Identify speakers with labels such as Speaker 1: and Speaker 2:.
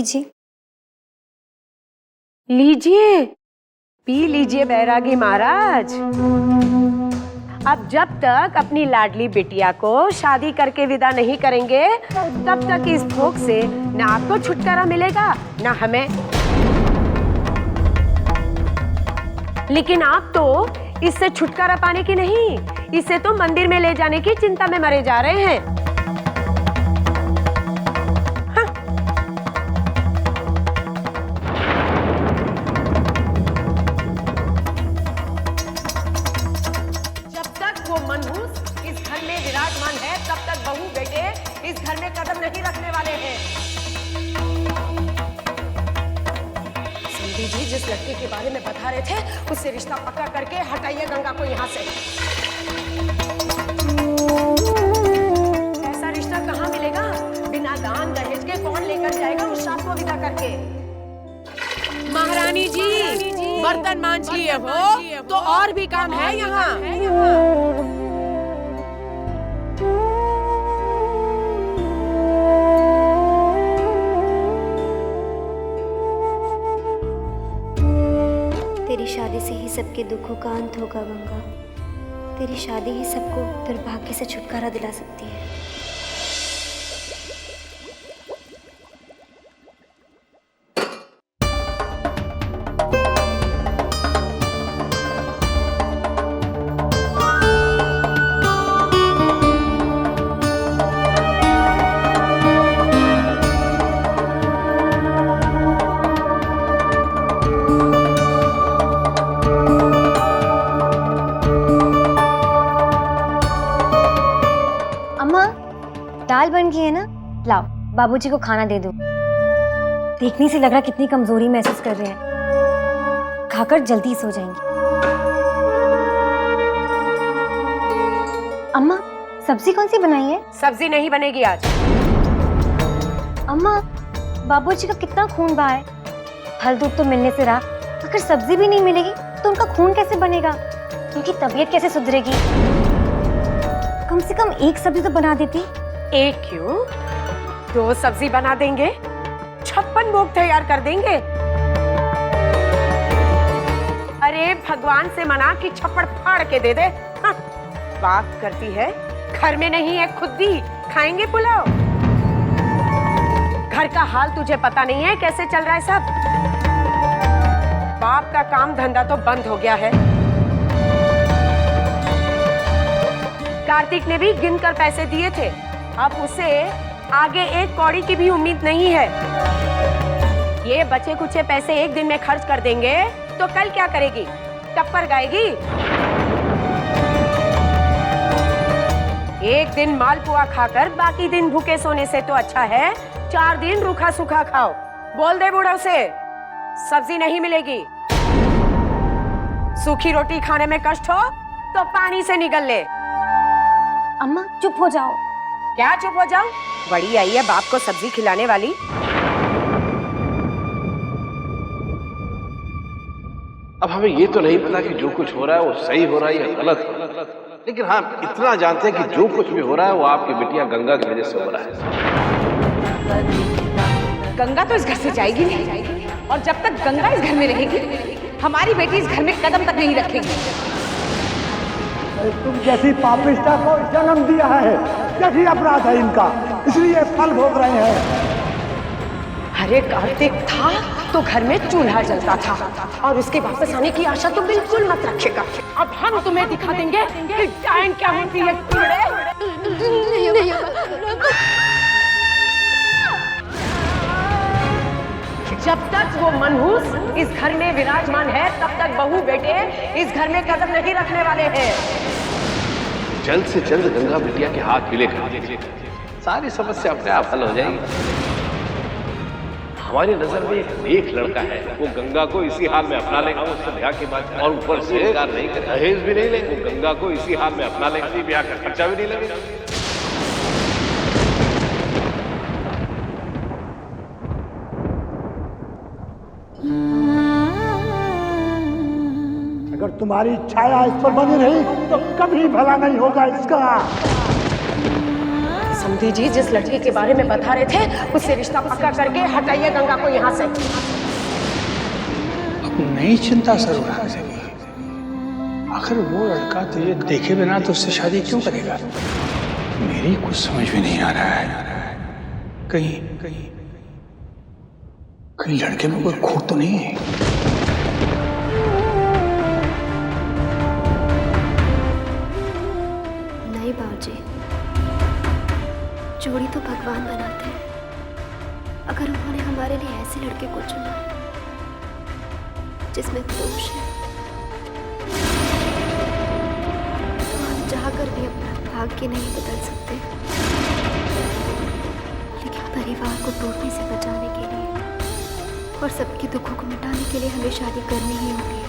Speaker 1: लीजिए।
Speaker 2: लीजिए, पी लीजिए बैरागी महाराज। अब जब तक अपनी लाडली बिटिया को शादी करके विदा नहीं करेंगे, तब तक इस भोग से न आपको छुटकारा मिलेगा न हमें। लेकिन आप तो इससे छुटकारा पाने की नहीं, इसे तो मंदिर में ले जाने की चिंता में मरे जा रहे हैं। हाँ। जब तक वो मनहूस इस घर में विराजमान है, तब तक बहू बेटे इस घर में कदम नहीं रखने वाले हैं। समधी जी जिस लड़के के बारे में बता रहे थे, उससे रिश्ता पक्का करके हटाइए गंगा को यहाँ से। ऐसा रिश्ता कहाँ मिलेगा? बिना दान दहेज के कौन लेकर जाएगा उस शाप को विदा करके?
Speaker 3: महारानी जी, बर्तन मांज लिए हो तो और भी काम है यहाँ।
Speaker 1: तेरी शादी से ही सबके दुखों का अंत होगा गंगा। तेरी शादी ही सबको दुर्भाग्य से छुटकारा दिला सकती है। दाल बन गई है ना, लाओ बाबूजी को खाना दे दो। देखने से लग रहा कितनी कमजोरी महसूस कर रहे हैं, खाकर जल्दी सो जाएंगे। अम्मा सब्जी कौन सी बनाई है?
Speaker 2: सब्जी नहीं बनेगी आज।
Speaker 1: अम्मा बाबूजी का कितना खून बहा है, फल दूध तो मिलने से रहा, अगर सब्जी भी नहीं मिलेगी तो उनका खून कैसे बनेगा? उनकी तबीयत कैसे सुधरेगी? कम से कम एक सब्जी तो बना देती।
Speaker 2: एक क्यों, 2 सब्जी बना देंगे, 56 भोग तैयार कर देंगे। अरे भगवान से मना कि छप्पड़ फाड़ के दे दे। हाँ, बात करती है, घर में नहीं है खुद ही खाएंगे पुलाव। घर का हाल तुझे पता नहीं है कैसे चल रहा है सब। बाप का काम धंधा तो बंद हो गया है। कार्तिक ने भी गिनकर पैसे दिए थे, अब उसे आगे एक कौड़ी की भी उम्मीद नहीं है। ये बचे कुचे पैसे एक दिन में खर्च कर देंगे तो कल क्या करेगी? टप्पर गाएगी? एक दिन मालपुआ खाकर बाकी दिन भूखे सोने से तो अच्छा है 4 दिन रूखा सूखा खाओ। बोल दे बूढ़ों से सब्जी नहीं मिलेगी। सूखी रोटी खाने में कष्ट हो तो पानी से निगल ले।
Speaker 1: अम्मा चुप हो जाओ।
Speaker 2: क्या चुप हो जाओ? बड़ी आई है बाप को सब्जी खिलाने वाली।
Speaker 4: अब हमें ये तो नहीं पता कि जो कुछ हो रहा है वो सही हो रहा है या गलत, लेकिन हाँ इतना जानते हैं कि जो कुछ भी हो रहा है वो आपकी बिटिया गंगा की वजह से हो रहा है।
Speaker 3: गंगा तो इस घर से जाएगी नहीं, और जब तक गंगा इस घर में रहेगी हमारी बेटी इस घर में कदम तक नहीं रखेगी।
Speaker 5: तुम जैसी पापिष्टा को जन्म दिया है, यही अपराध है इनका, इसलिए फल भोग रहे हैं।
Speaker 2: अरे कार्तिक था तो घर में चूल्हा जलता था, और उसके वापस आने की आशा तो बिल्कुल मत रखिएगा। अब हम तुम्हें दिखा देंगे कि डायन क्या होती है। जब तक वो मनहूस इस घर में विराजमान है, तब तक बहू बेटे इस घर में कदम नहीं रखने वाले हैं।
Speaker 4: जल्द से जल्द गंगा बिटिया के हाथ मिलेगा, सारी समस्या अपने आप हल हो जाएगी। हमारी नजर में एक नेक लड़का है, वो गंगा को इसी हाल में अपना लेगा, उससे ब्याह की बात, और ऊपर से नहीं करेगा, दहेज भी नहीं लेगा, वो गंगा को इसी हाल में अपना लेगा, ब्याह का खर्चा भी नहीं लगेगा।
Speaker 5: अगर तुम्हारी छाया इस पर बनी रही तो कभी भला नहीं होगा इसका।
Speaker 2: समधी जी जिस लड़की के बारे में बता रहे थे उससे रिश्ता पक्का करके हटाइए गंगा को यहाँ से।
Speaker 6: अब नई चिंता शुरू हो सकी। आखिर वो लड़का तुझे देखे बिना तो उससे शादी क्यों करेगा? मेरी कुछ समझ में नहीं आ रहा है। कहीं कहीं कहीं लड़के में कोई खोट तो नहीं है?
Speaker 7: नहीं बाबूजी, जोड़ी तो भगवान बनाते हैं। अगर उन्होंने हमारे लिए ऐसे लड़के को चुना है जिसमें दोष है, तो हम चाहकर भी अपना भाग्य नहीं बदल सकते। लेकिन परिवार को टूटने से बचाने के लिए और सबके दुखों को मिटाने के लिए हमें शादी करनी ही होगी।